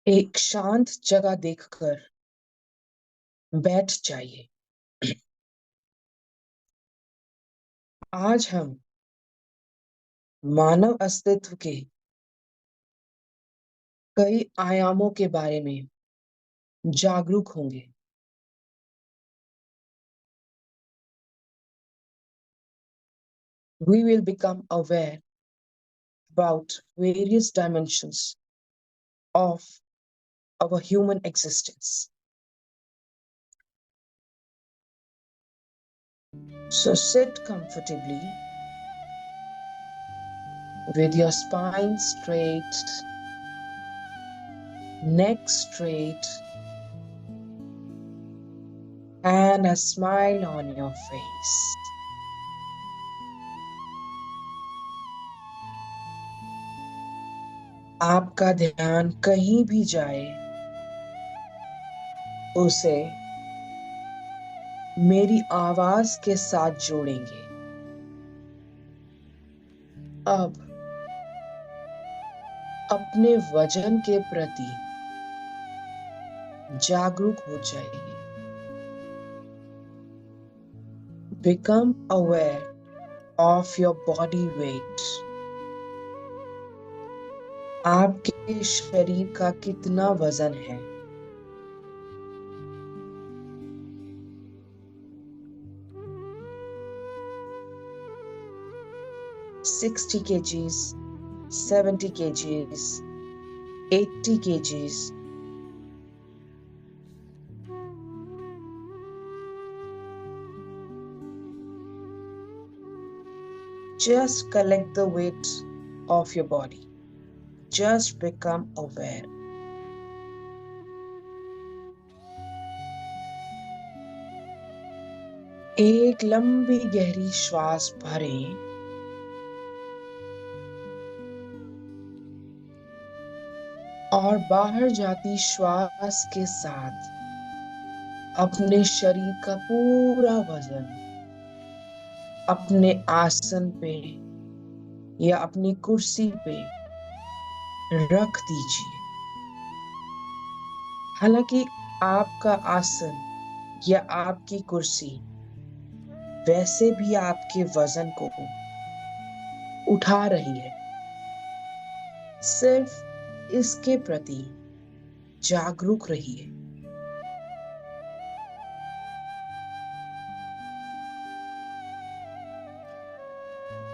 एक शांत जगह देखकर बैठ जाइए। आज हम मानव अस्तित्व के कई आयामों के बारे में जागरूक होंगे। We will become aware about various dimensions of our human existence. So sit comfortably with your spine straight, neck straight, and a smile on your face. आपका ध्यान कहीं भी जाए, उसे मेरी आवाज के साथ जोड़ेंगे। अब अपने वजन के प्रति जागरूक हो जाइए। Become aware of your body weight. आपके शरीर का कितना वजन है? $60 kgs, 70 kgs, 80 kgs. Just collect the weight of your body. Just become aware. एक लंबी गहरी श्वास भरें और बाहर जाती श्वास के साथ अपने शरीर का पूरा वजन अपने आसन पे या अपनी कुर्सी पे रख दीजिए। हालांकि आपका आसन या आपकी कुर्सी वैसे भी आपके वजन को उठा रही है, सिर्फ इसके प्रति जागरूक रहिए।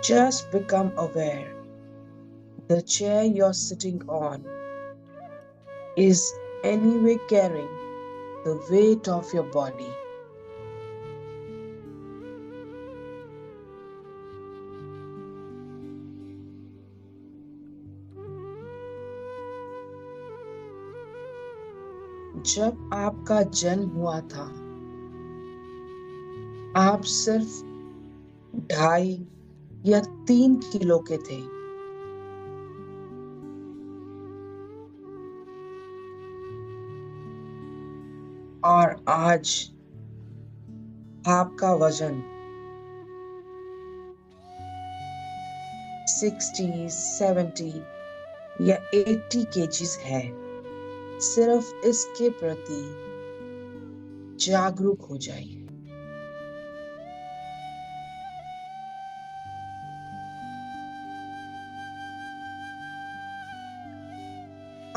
Just become aware the chair you're sitting on is anyway carrying the weight of your body. जब आपका जन्म हुआ था, आप सिर्फ 2.5 या 3 किलो के थे। और आज आपका वजन 60, 70 या 80 केजीज है। सिर्फ इसके प्रति जागरूक हो जाइए।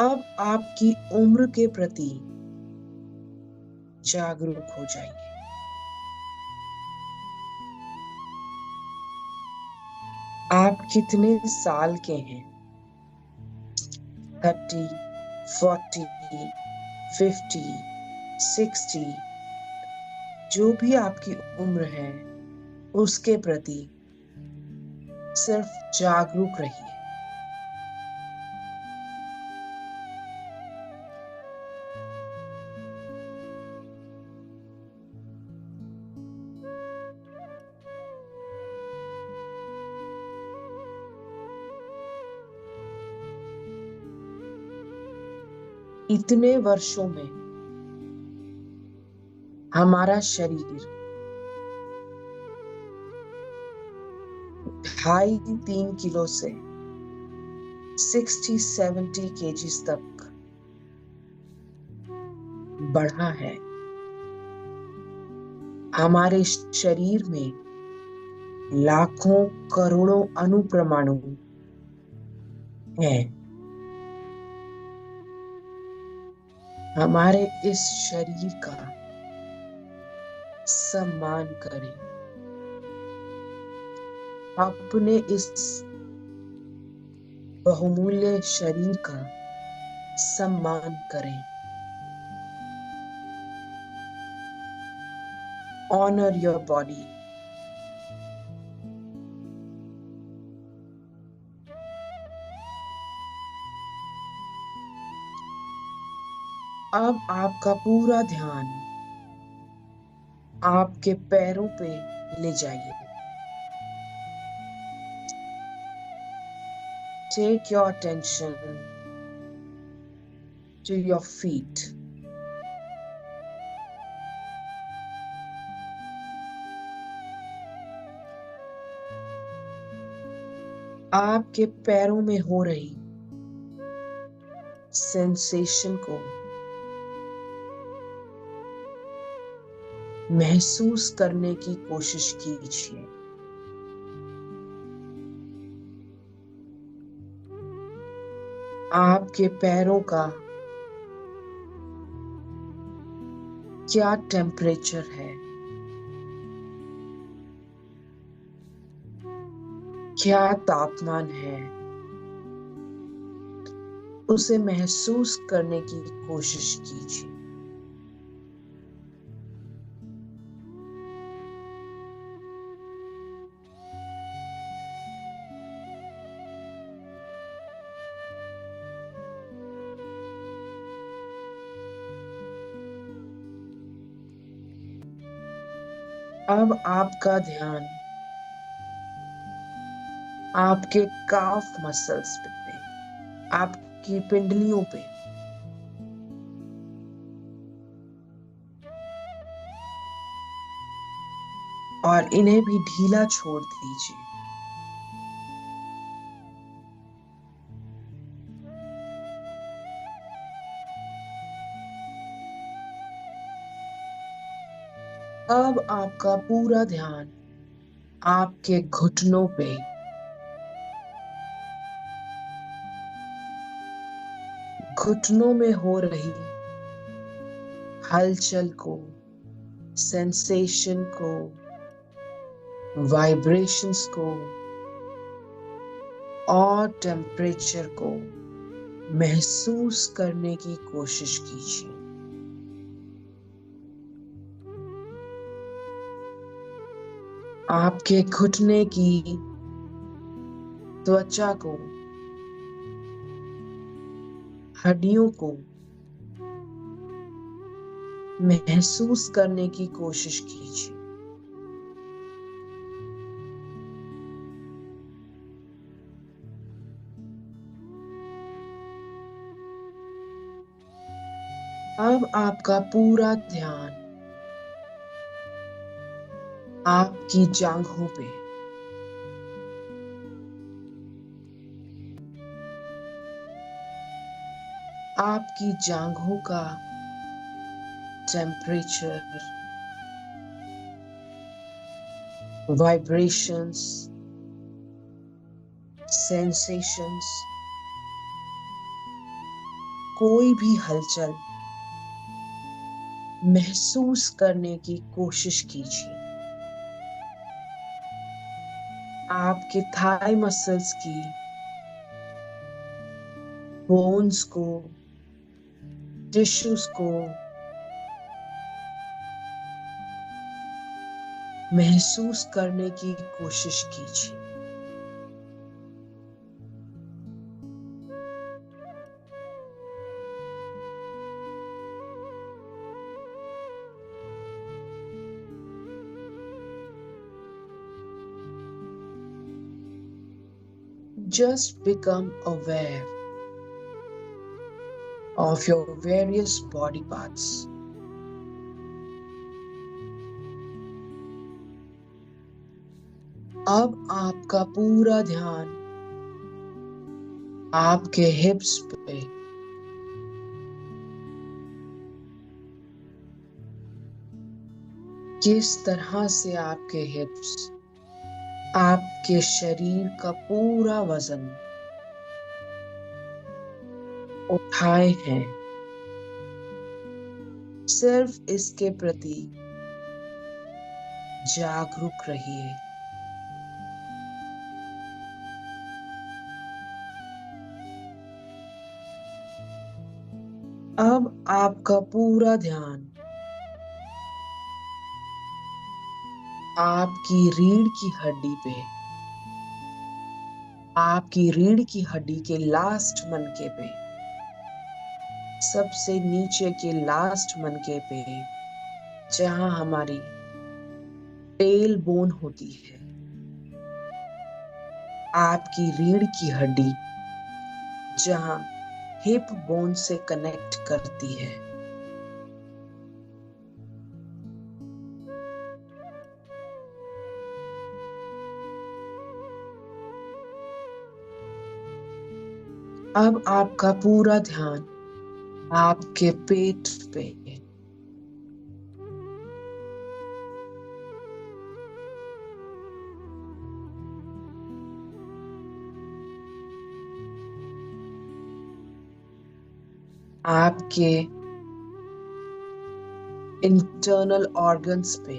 अब आपकी उम्र के प्रति जागरूक हो जाइए। आप कितने साल के हैं? 30, 40, 50, 60, जो भी आपकी उम्र है, उसके प्रति सिर्फ जागरूक रहिए। इतने वर्षों में हमारा शरीर 2.5-3 किलो से 60-70 केजीज तक बढ़ा है। हमारे शरीर में लाखों करोड़ों अणु हैं। हमारे इस शरीर का सम्मान करें। अपने इस बहुमूल्य शरीर का सम्मान करें। Honor your body. अब आपका पूरा ध्यान आपके पैरों पे ले जाइए। Take your attention to your feet. आपके पैरों में हो रही सेंसेशन को महसूस करने की कोशिश कीजिए। आपके पैरों का क्या टेम्परेचर है, क्या तापमान है, उसे महसूस करने की कोशिश कीजिए। अब आपका ध्यान आपके काफ मसल्स पे, आपकी पिंडलियों पे, और इन्हें भी ढीला छोड़ दीजिए। अब आपका पूरा ध्यान आपके घुटनों पे, घुटनों में हो रही हलचल को, सेंसेशन को, वाइब्रेशंस को और टेम्परेचर को महसूस करने की कोशिश कीजिए। आपके घुटने की त्वचा को, हड्डियों को महसूस करने की कोशिश कीजिए। अब आपका पूरा ध्यान आपकी जांघों पे, आपकी जांघों का टेम्परेचर, वाइब्रेशंस, सेंसेशंस, कोई भी हलचल महसूस करने की कोशिश कीजिए। आपके थाई मसल्स की बोन्स को, टिश्यूज को महसूस करने की कोशिश कीजिए। Just become aware of your various body parts. अब आपका पूरा ध्यान आपके हिप्स पे, किस तरह से आपके हिप्स आपके शरीर का पूरा वजन उठाए हैं। सिर्फ इसके प्रति जागरूक रहिए। अब आपका पूरा ध्यान आपकी रीढ़ की हड्डी पे, आपकी रीढ़ की हड्डी के लास्ट मनके पे, सबसे नीचे के लास्ट मनके पे, जहां हमारी टेल बोन होती है, आपकी रीढ़ की हड्डी जहां हिप बोन से कनेक्ट करती है। अब आपका पूरा ध्यान आपके पेट पे, आपके इंटरनल ऑर्गन्स पे,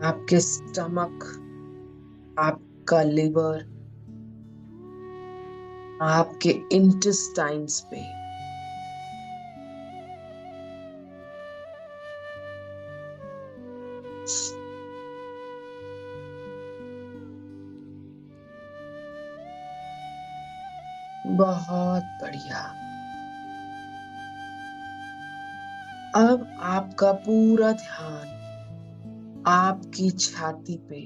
आपके स्टमक, आपका लिवर, आपके इंटेस्टाइन्स पे, बहुत बढ़िया। अब आपका पूरा ध्यान आपकी छाती पे,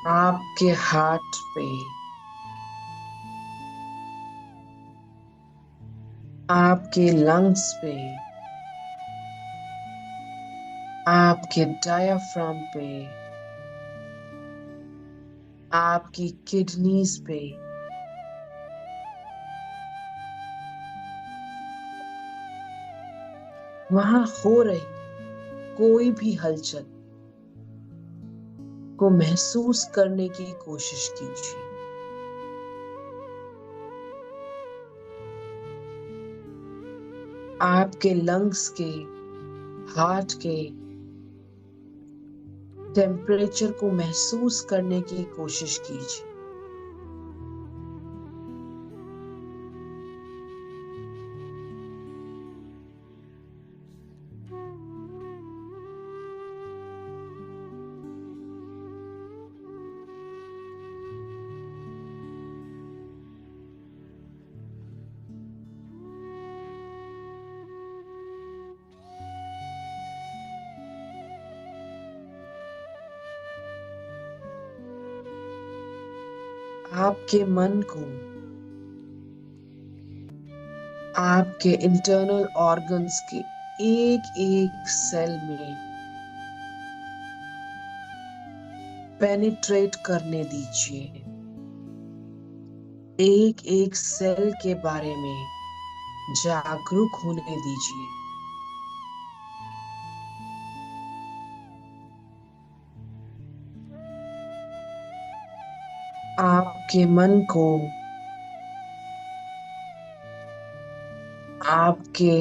आपके हार्ट पे, आपके लंग्स पे, आपके डायाफ्राम पे, आपकी किडनीज पे, वहां हो रही कोई भी हलचल को महसूस करने की कोशिश कीजिए। आपके लंग्स के, हार्ट के टेम्परेचर को महसूस करने की कोशिश कीजिए। आपके मन को आपके इंटरनल ऑर्गन्स के एक एक सेल में पेनिट्रेट करने दीजिए। एक एक सेल के बारे में जागरूक होने दीजिए। आपके मन को आपके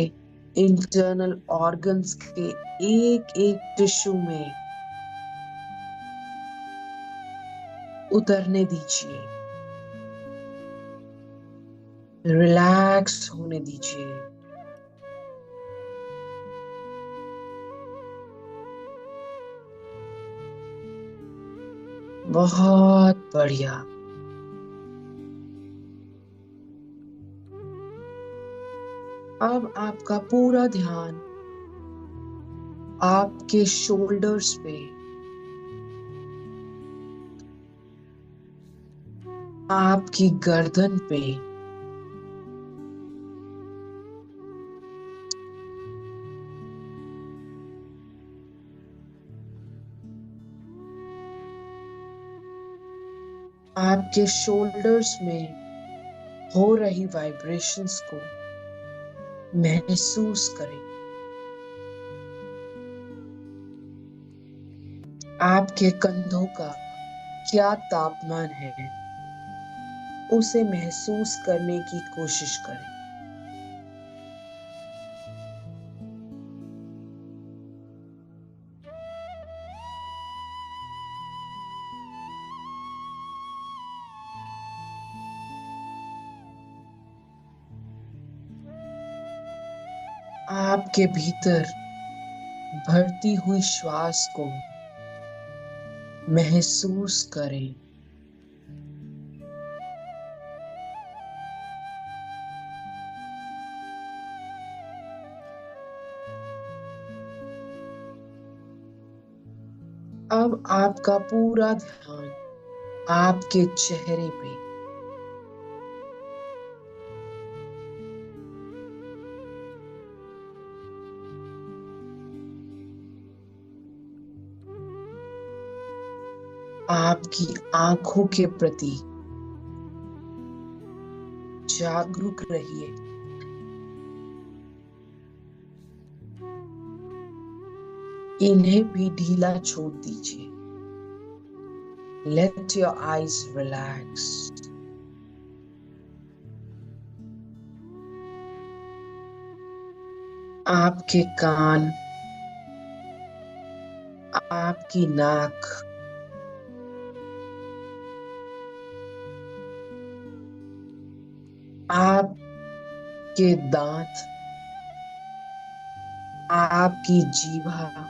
इंटरनल ऑर्गन्स के एक एक टिश्यू में उतरने दीजिए, रिलैक्स होने दीजिए। बहुत बढ़िया। अब आपका पूरा ध्यान आपके शोल्डर्स पे, आपकी गर्दन पे, आपके शोल्डर्स में हो रही वाइब्रेशंस को महसूस करें आपके कंधों का क्या तापमान है, उसे महसूस करने की कोशिश करें। आपके भीतर भरती हुई श्वास को महसूस करें। अब आपका पूरा ध्यान आपके चेहरे पे, आपकी आंखों के प्रति जागरूक रहिए। इन्हें भी ढीला छोड़ दीजिए। Let your eyes relax. आपके कान, आपकी नाक, आपके दांत, आपकी जीभा,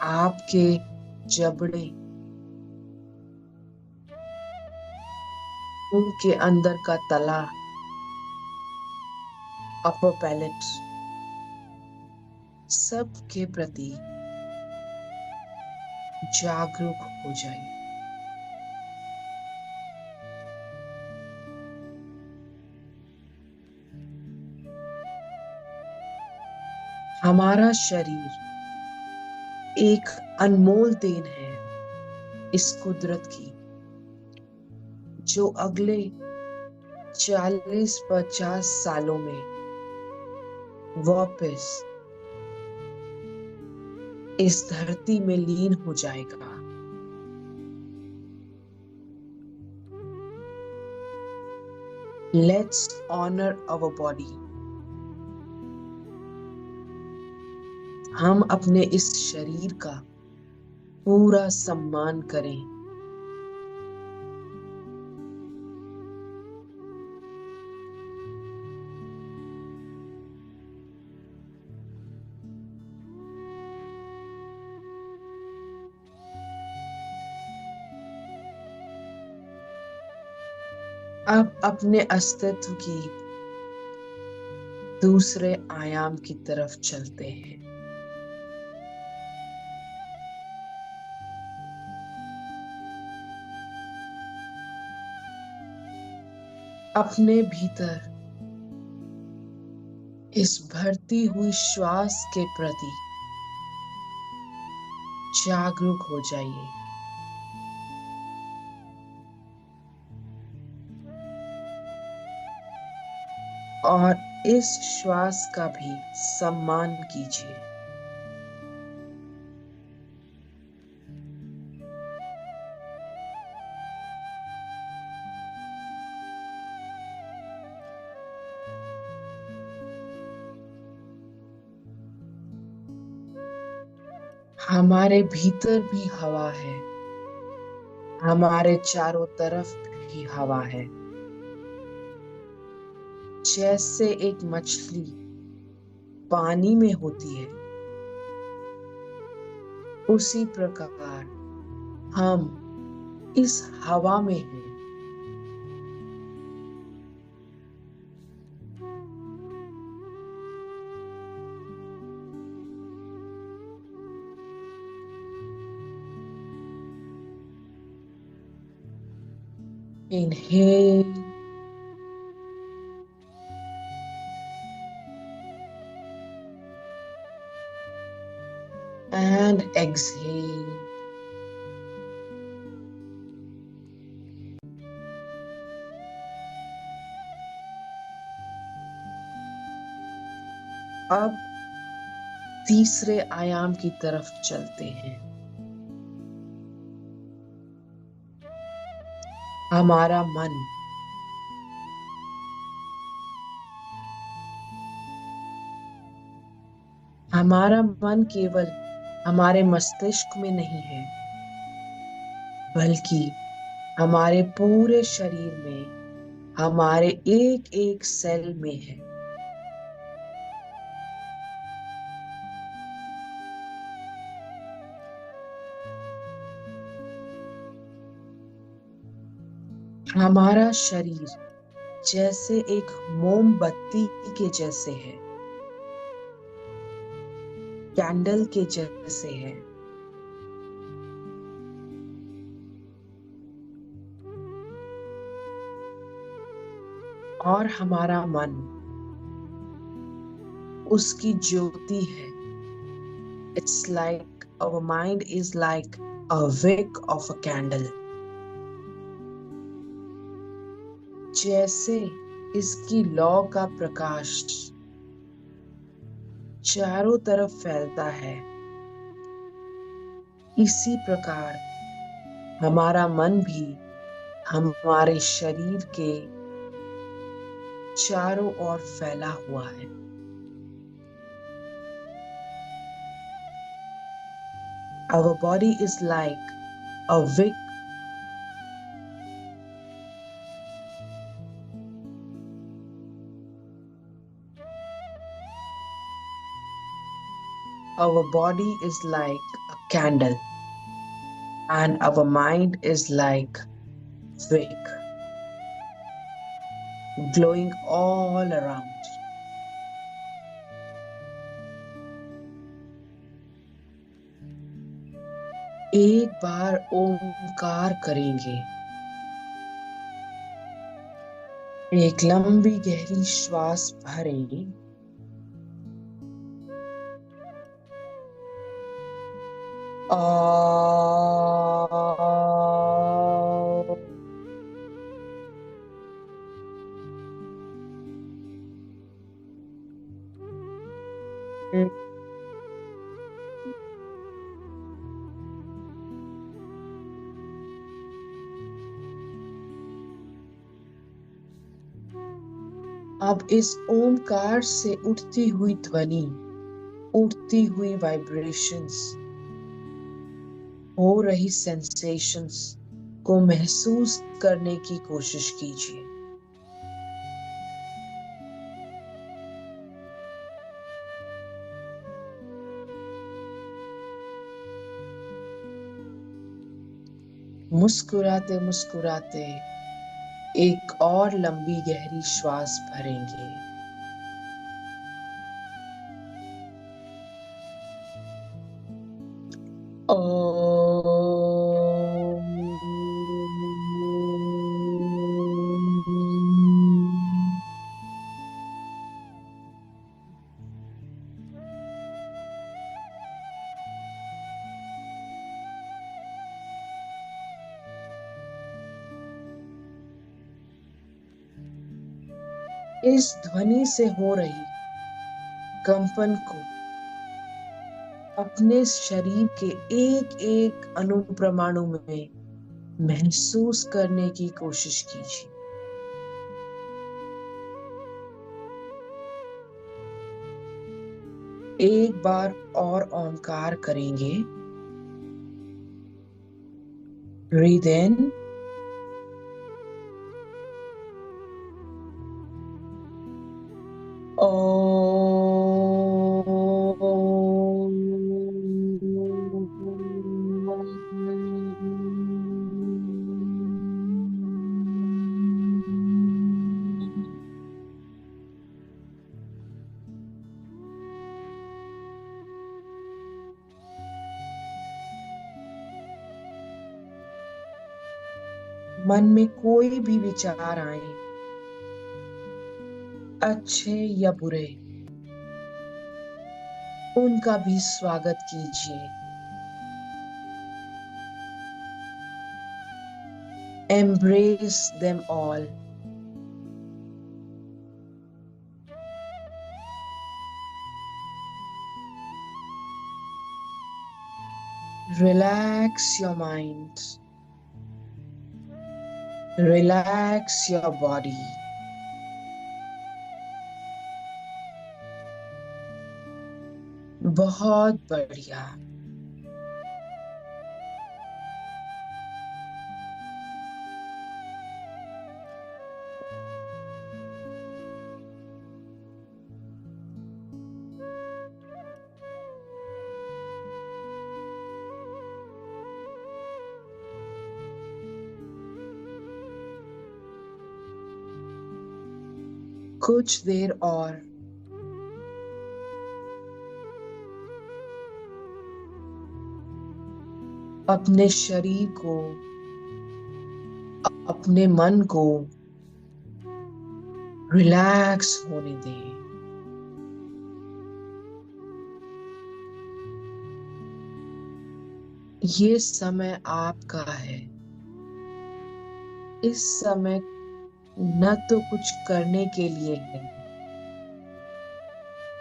आपके जबड़े, मुंह के अंदर का तला, अपर पैलेट, सब के प्रति जागरूक हो जाइए। हमारा शरीर एक अनमोल देन है इस कुदरत की, जो अगले 40-50 सालों में वापस इस धरती में लीन हो जाएगा। Let's honor our body. हम अपने इस शरीर का पूरा सम्मान करें। अब अपने अस्तित्व की दूसरे आयाम की तरफ चलते हैं। अपने भीतर इस भरती हुई श्वास के प्रति जागरूक हो जाइए। और इस श्वास का भी सम्मान कीजिए। हमारे भीतर भी हवा है, हमारे चारों तरफ भी हवा है। जैसे एक मछली पानी में होती है, उसी प्रकार हम इस हवा में हैं। Inhale and exhale. अब तीसरे आयाम की तरफ चलते हैं। हमारा मन। हमारा मन केवल हमारे मस्तिष्क में नहीं है, बल्कि हमारे पूरे शरीर में, हमारे एक एक सेल में है। हमारा शरीर जैसे एक मोमबत्ती के जैसे है, कैंडल के जैसे है। और हमारा मन उसकी ज्योति है। It's like our mind is like a wick of a candle. जैसे इसकी लौ का प्रकाश चारों तरफ फैलता है, इसी प्रकार हमारा मन भी हमारे शरीर के चारों ओर फैला हुआ है। Our body is like a wick. Our body is like a candle, and our mind is like wick, glowing all around. एक बार ओमकार करेंगे। एक लंबी गहरी श्वास भरें अब इस ओमकार से उठती हुई ध्वनि, उठती हुई वाइब्रेशंस, हो रही सेंसेशंस को महसूस करने की कोशिश कीजिए। मुस्कुराते मुस्कुराते एक और लंबी गहरी श्वास भरेंगे। इस ध्वनि से हो रही कंपन को अपने शरीर के एक एक अणु परमाणु में महसूस करने की कोशिश कीजिए। एक बार और ओमकार करेंगे। ब्रीथ इन, मन में कोई भी विचार आए, अच्छे या बुरे, उनका भी स्वागत कीजिए। Embrace them all. Relax your mind. Relax your body. बहुत बढ़िया. कुछ देर और अपने शरीर को, अपने मन को रिलैक्स होने दें. ये समय आपका है. इस समय न तो कुछ करने के लिए है,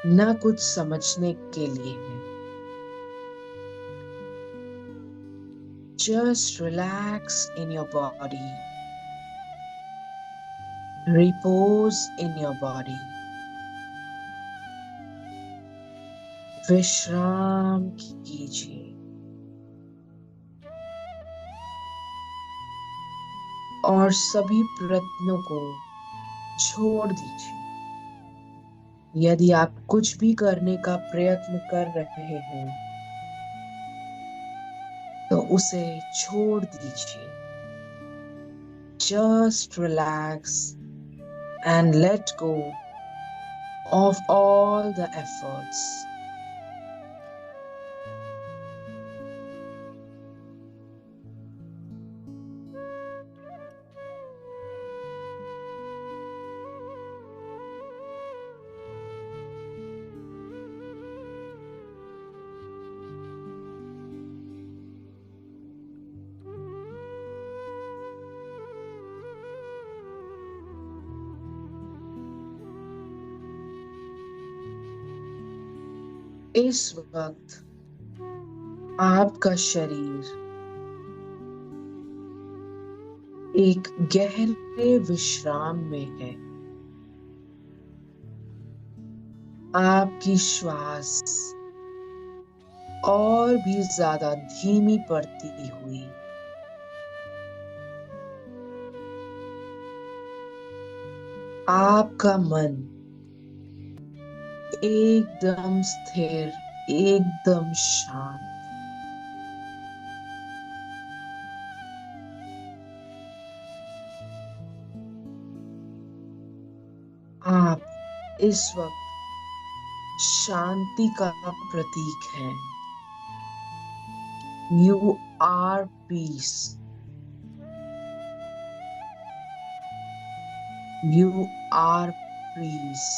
न कुछ समझने के लिए है. Just relax in your body. Repose in your body. विश्राम कीजिए और सभी प्रयत्नों को छोड़ दीजिए. यदि आप कुछ भी करने का प्रयत्न कर रहे हैं तो उसे छोड़ दीजिए. Just relax and let go of all the efforts. इस वक्त आपका शरीर एक गहरे विश्राम में है. आपकी श्वास और भी ज्यादा धीमी पड़ती हुई आपका मन एकदम स्थिर, एकदम शांत. आप इस वक्त शांति का प्रतीक हैं. You are peace. You are peace.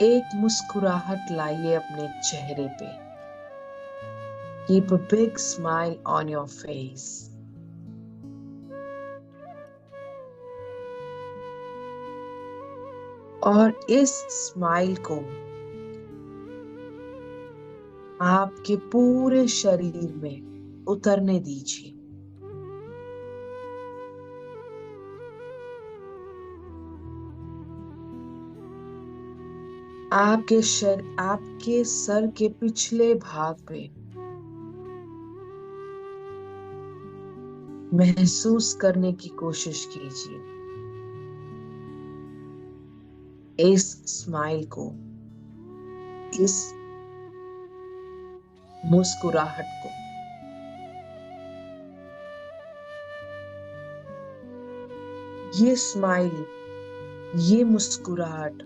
एक मुस्कुराहट लाइए अपने चेहरे पे. Keep a big smile on your face. और इस स्माइल को आपके पूरे शरीर में उतरने दीजिए. आपके सर के पिछले भाग पे महसूस करने की कोशिश कीजिए इस स्माइल को, इस मुस्कुराहट को. ये स्माइल, ये मुस्कुराहट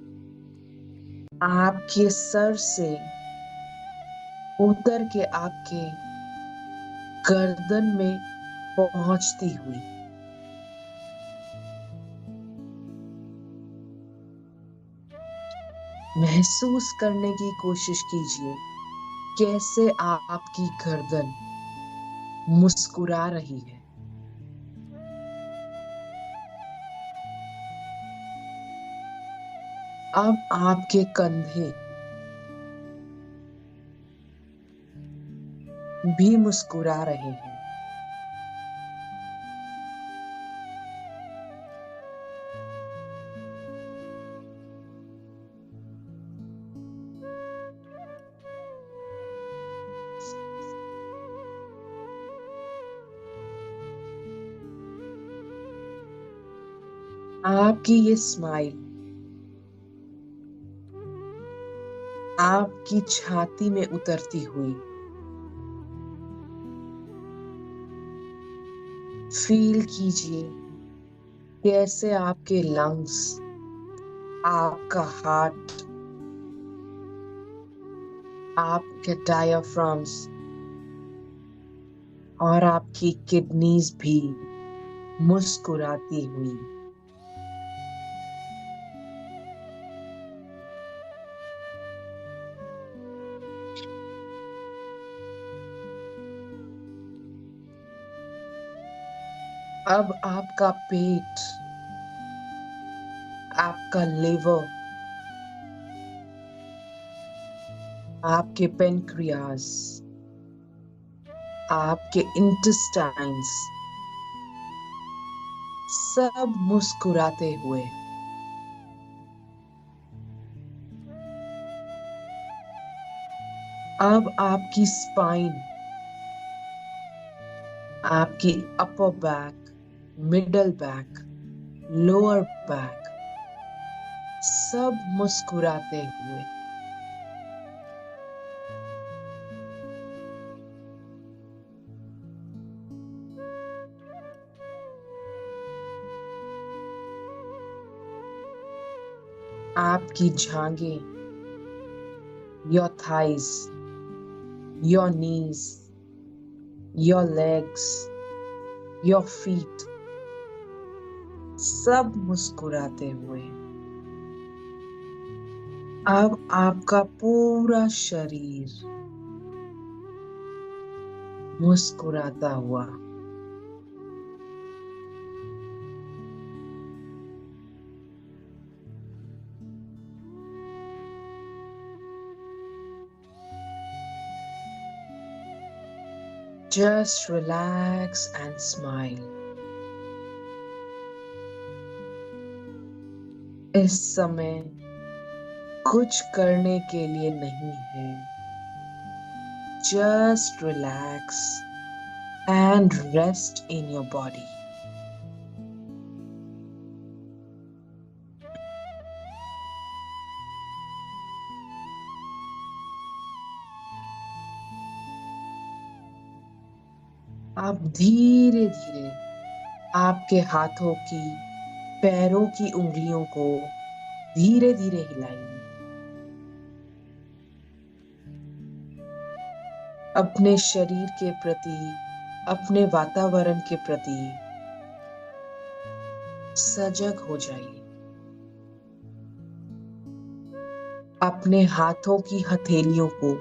आपके सर से उतर के आपके गर्दन में पहुंचती हुई महसूस करने की कोशिश कीजिए कैसे आपकी गर्दन मुस्कुरा रही है. अब आपके कंधे भी मुस्कुरा रहे हैं। आपकी ये स्माइल आपकी छाती में उतरती हुई फील कीजिए कैसे आपके लंग्स, आपका हार्ट, आपके डायफ्राम्स और आपकी किडनीज भी मुस्कुराती हुई। अब आपका पेट, आपका लिवर, आपके पेनक्रियास, आपके इंटेस्टाइन्स सब मुस्कुराते हुए अब आपकी स्पाइन, आपकी upper back, middle back, lower back सब मुस्कुराते हुए आपकी जांघें, your thighs, your knees, your legs, your feet सब मुस्कुराते हुए अब आपका पूरा शरीर मुस्कुराता हुआ just relax and smile। इस समय कुछ करने के लिए नहीं है, just relax and rest in your body। आप धीरे धीरे आपके हाथों की, पैरों की उंगलियों को धीरे धीरे हिलाइए। अपने शरीर के प्रति, अपने वातावरण के प्रति सजग हो जाइए। अपने हाथों की हथेलियों को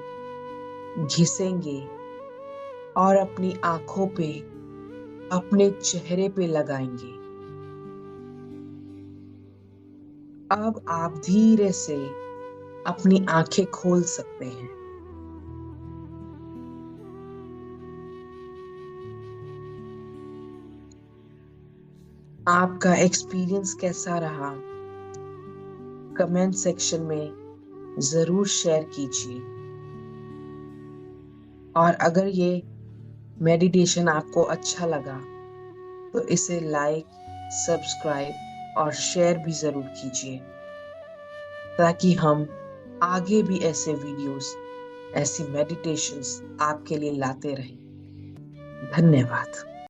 घिसेंगे और अपनी आंखों पे, अपने चेहरे पे लगाएंगे। अब आप धीरे से अपनी आंखें खोल सकते हैं। आपका एक्सपीरियंस कैसा रहा कमेंट सेक्शन में जरूर शेयर कीजिए। और अगर ये मेडिटेशन आपको अच्छा लगा तो इसे लाइक, सब्सक्राइब और शेयर भी जरूर कीजिए ताकि हम आगे भी ऐसे वीडियोस, ऐसी मेडिटेशंस आपके लिए लाते रहें। धन्यवाद।